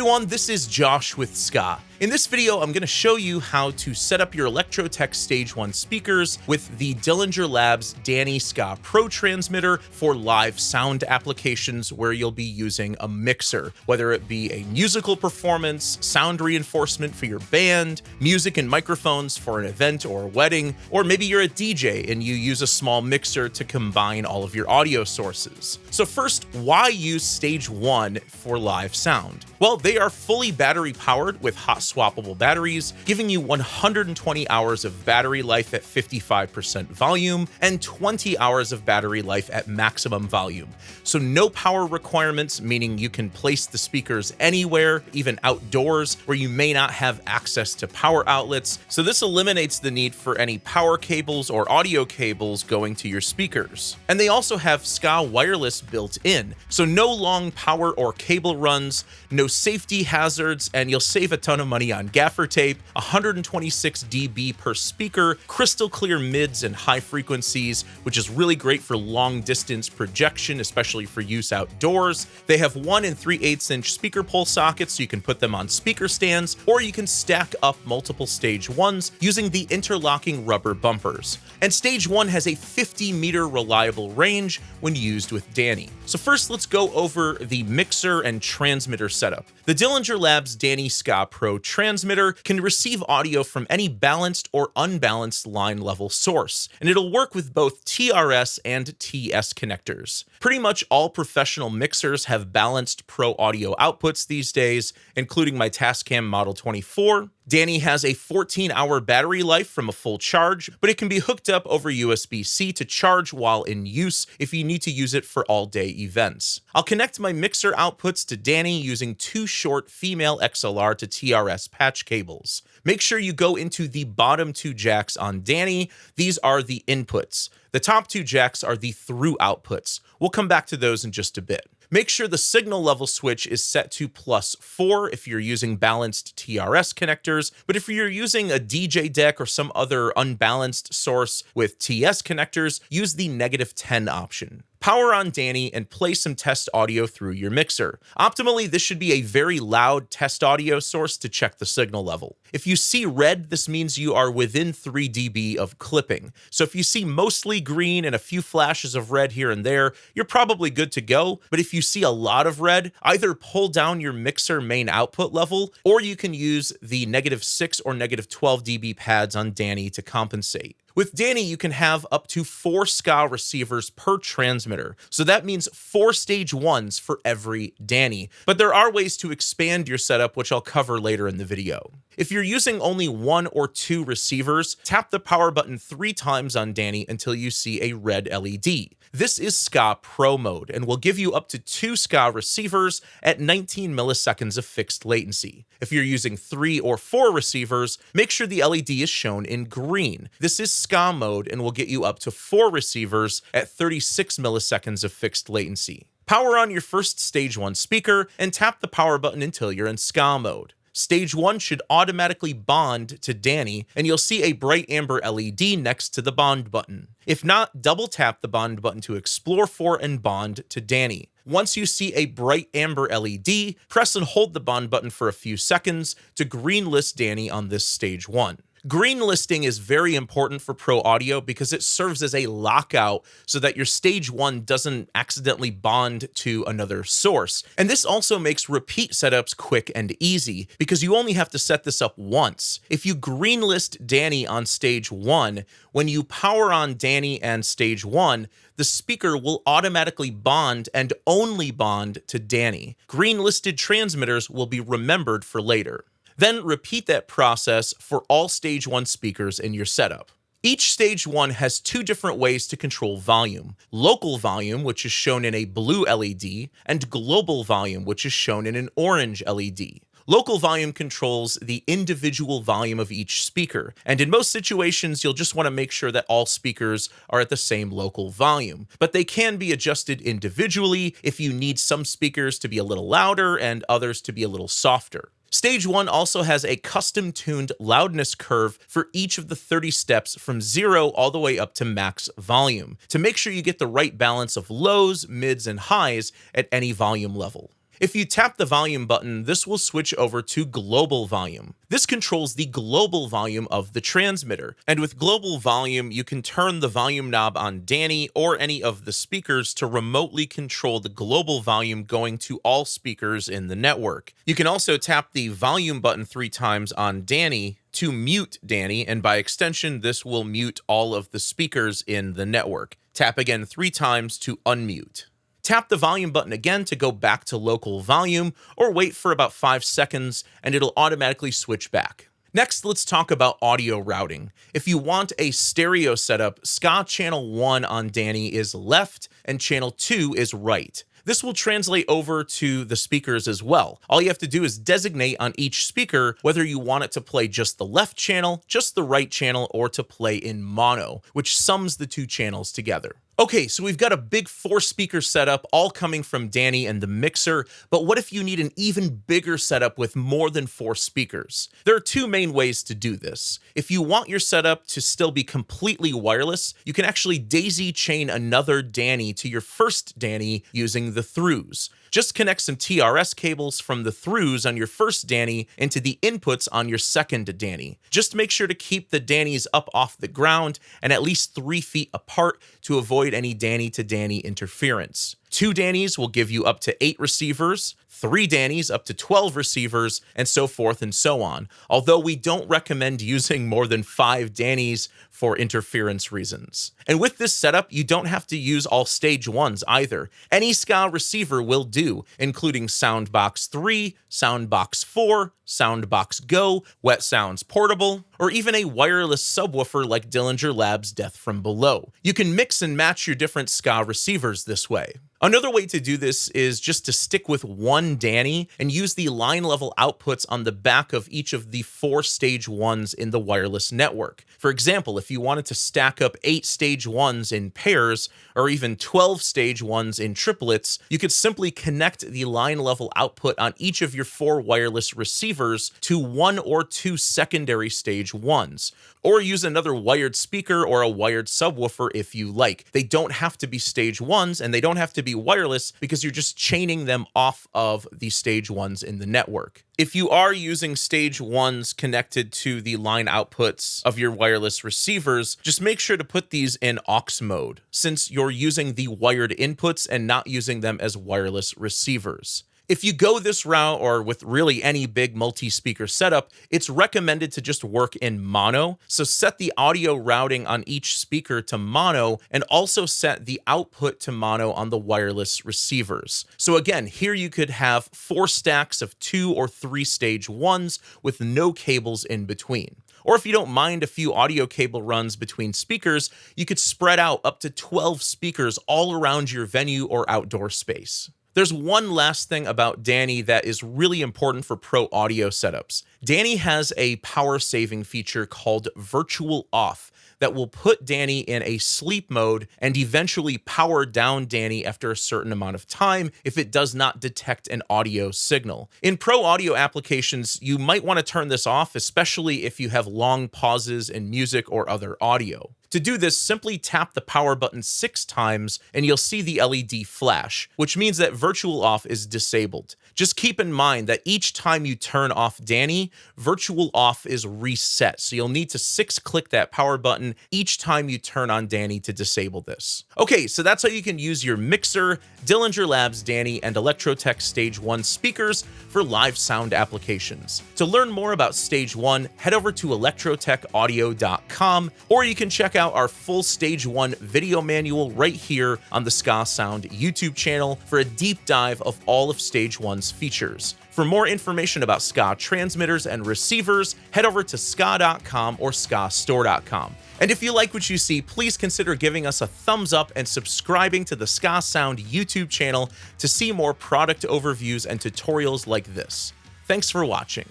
everyone, this is Josh with SKAA. In this video, I'm going to show you how to set up your electrotec Stage 1 speakers with the Dillinger Labs Dani SKAA Pro transmitter for live sound applications where you'll be using a mixer, whether it be a musical performance, sound reinforcement for your band, music and microphones for an event or a wedding, or maybe you're a DJ and you use a small mixer to combine all of your audio sources. So first, why use Stage 1 for live sound? Well, they are fully battery powered with hot swappable batteries, giving you 120 hours of battery life at 55% volume and 20 hours of battery life at maximum volume. So no power requirements, meaning you can place the speakers anywhere, even outdoors, where you may not have access to power outlets. So this eliminates the need for any power cables or audio cables going to your speakers. And they also have SKAA wireless built in, so no long power or cable runs, no safety hazards, and you'll save a ton of money on gaffer tape, 126 dB per speaker, crystal clear mids and high frequencies, which is really great for long distance projection, especially for use outdoors. They have 1 3/8 inch speaker pole sockets, so you can put them on speaker stands, or you can stack up multiple Stage 1s using the interlocking rubber bumpers. And Stage 1 has a 50-meter reliable range when used with Dani. So first, let's go over the mixer and transmitter setup. The Dillinger Labs Dani SKAA Pro transmitter can receive audio from any balanced or unbalanced line level source, and it'll work with both TRS and TS connectors. Pretty much all professional mixers have balanced pro audio outputs these days, including my Tascam Model 24. Dani has a 14-hour battery life from a full charge, but it can be hooked up over USB-C to charge while in use if you need to use it for all-day events. I'll connect my mixer outputs to Dani using 2 short female XLR to TRS patch cables. Make sure you go into the bottom 2 jacks on Dani. These are the inputs. The top 2 jacks are the through outputs. We'll come back to those in just a bit. Make sure the signal level switch is set to +4 if you're using balanced TRS connectors, but if you're using a DJ deck or some other unbalanced source with TS connectors, use the -10 option. Power on Dani and play some test audio through your mixer. Optimally, this should be a very loud test audio source to check the signal level. If you see red, this means you are within 3 dB of clipping. So if you see mostly green and a few flashes of red here and there, you're probably good to go. But if you see a lot of red, either pull down your mixer main output level, or you can use the -6 or -12 dB pads on Dani to compensate. With Dani, you can have up to 4 SKAA receivers per transmitter, so that means 4 Stage 1s for every Dani. But there are ways to expand your setup, which I'll cover later in the video. If you're using only 1 or 2 receivers, tap the power button 3 times on Dani until you see a red LED. This is SKAA Pro mode and will give you up to 2 SKAA receivers at 19 milliseconds of fixed latency. If you're using 3 or 4 receivers, make sure the LED is shown in green. This is SKAA mode and will get you up to 4 receivers at 36 milliseconds of fixed latency. Power on your first Stage 1 speaker and tap the power button until you're in SKAA mode. Stage 1 should automatically bond to Dani, and you'll see a bright amber LED next to the bond button. If not, double tap the bond button to explore for and bond to Dani. Once you see a bright amber LED, press and hold the bond button for a few seconds to greenlist Dani on this Stage 1. Green listing is very important for pro audio because it serves as a lockout so that your Stage 1 doesn't accidentally bond to another source. And this also makes repeat setups quick and easy because you only have to set this up once. If you greenlist Dani on Stage 1, when you power on Dani and Stage 1, the speaker will automatically bond and only bond to Dani. Greenlisted transmitters will be remembered for later. Then repeat that process for all Stage 1 speakers in your setup. Each Stage 1 has 2 different ways to control volume. Local volume, which is shown in a blue LED, and global volume, which is shown in an orange LED. Local volume controls the individual volume of each speaker, and in most situations, you'll just want to make sure that all speakers are at the same local volume. But they can be adjusted individually if you need some speakers to be a little louder and others to be a little softer. Stage 1 also has a custom-tuned loudness curve for each of the 30 steps from 0 all the way up to max volume to make sure you get the right balance of lows, mids, and highs at any volume level. If you tap the volume button, this will switch over to global volume. This controls the global volume of the transmitter, and with global volume, you can turn the volume knob on Dani or any of the speakers to remotely control the global volume going to all speakers in the network. You can also tap the volume button 3 times on Dani to mute Dani, and by extension, this will mute all of the speakers in the network. Tap again 3 times to unmute. Tap the volume button again to go back to local volume, or wait for about 5 seconds and it'll automatically switch back. Next, let's talk about audio routing. If you want a stereo setup, SKAA channel 1 on Dani is left and channel 2 is right. This will translate over to the speakers as well. All you have to do is designate on each speaker whether you want it to play just the left channel, just the right channel, or to play in mono, which sums the 2 channels together. Okay, so we've got a big 4-speaker setup all coming from Dani and the mixer, but what if you need an even bigger setup with more than 4 speakers? There are 2 main ways to do this. If you want your setup to still be completely wireless, you can actually daisy chain another Dani to your first Dani using the throughs. Just connect some TRS cables from the throughs on your first Dani into the inputs on your second Dani. Just make sure to keep the Danis up off the ground and at least 3 feet apart to avoid any Dani to Dani interference. 2 Danis will give you up to 8 receivers, 3 Danis up to 12 receivers, and so forth and so on, although we don't recommend using more than 5 Danis for interference reasons. And with this setup, you don't have to use all stage 1s either. Any SKAA receiver will do, including Soundbox 3, Soundbox 4, Soundbox Go, Wet Sounds Portable, or even a wireless subwoofer like Dillinger Labs' Death from Below. You can mix and match your different SKAA receivers this way. Another way to do this is just to stick with 1 Dani and use the line level outputs on the back of each of the 4 stage 1s in the wireless network. For example, if you wanted to stack up 8 stage 1s in pairs, or even 12 stage 1s in triplets, you could simply connect the line level output on each of your 4 wireless receivers to 1 or 2 secondary stage 1s, or use another wired speaker or a wired subwoofer if you like. They don't have to be stage 1s, and they don't have to be wireless because you're just chaining them off of the stage 1s in the network. If you are using stage 1s connected to the line outputs of your wireless receivers, just make sure to put these in aux mode, since you're using the wired inputs and not using them as wireless receivers. If you go this route, or with really any big multi-speaker setup, it's recommended to just work in mono. So set the audio routing on each speaker to mono, and also set the output to mono on the wireless receivers. So again, here you could have 4 stacks of 2 or 3 stage 1s with no cables in between. Or if you don't mind a few audio cable runs between speakers, you could spread out up to 12 speakers all around your venue or outdoor space. There's one last thing about Dani that is really important for pro audio setups. Dani has a power saving feature called Virtual Off that will put Dani in a sleep mode and eventually power down Dani after a certain amount of time if it does not detect an audio signal. In pro audio applications, you might want to turn this off, especially if you have long pauses in music or other audio. To do this, simply tap the power button 6 times and you'll see the LED flash, which means that Virtual Off is disabled. Just keep in mind that each time you turn off Dani, Virtual Off is reset, so you'll need to 6-click that power button each time you turn on Dani to disable this. Okay, so that's how you can use your mixer, Dillinger Labs Dani, and electrotec Stage 1 speakers for live sound applications. To learn more about Stage 1, head over to electrotecaudio.com, or you can check out our full Stage 1 video manual right here on the SKAAsound YouTube channel for a deep dive of all of Stage 1's features. For more information about SKAA transmitters and receivers, head over to SKAA.com or SKAAstore.com. And if you like what you see, please consider giving us a thumbs up and subscribing to the SKAAsound YouTube channel to see more product overviews and tutorials like this. Thanks for watching.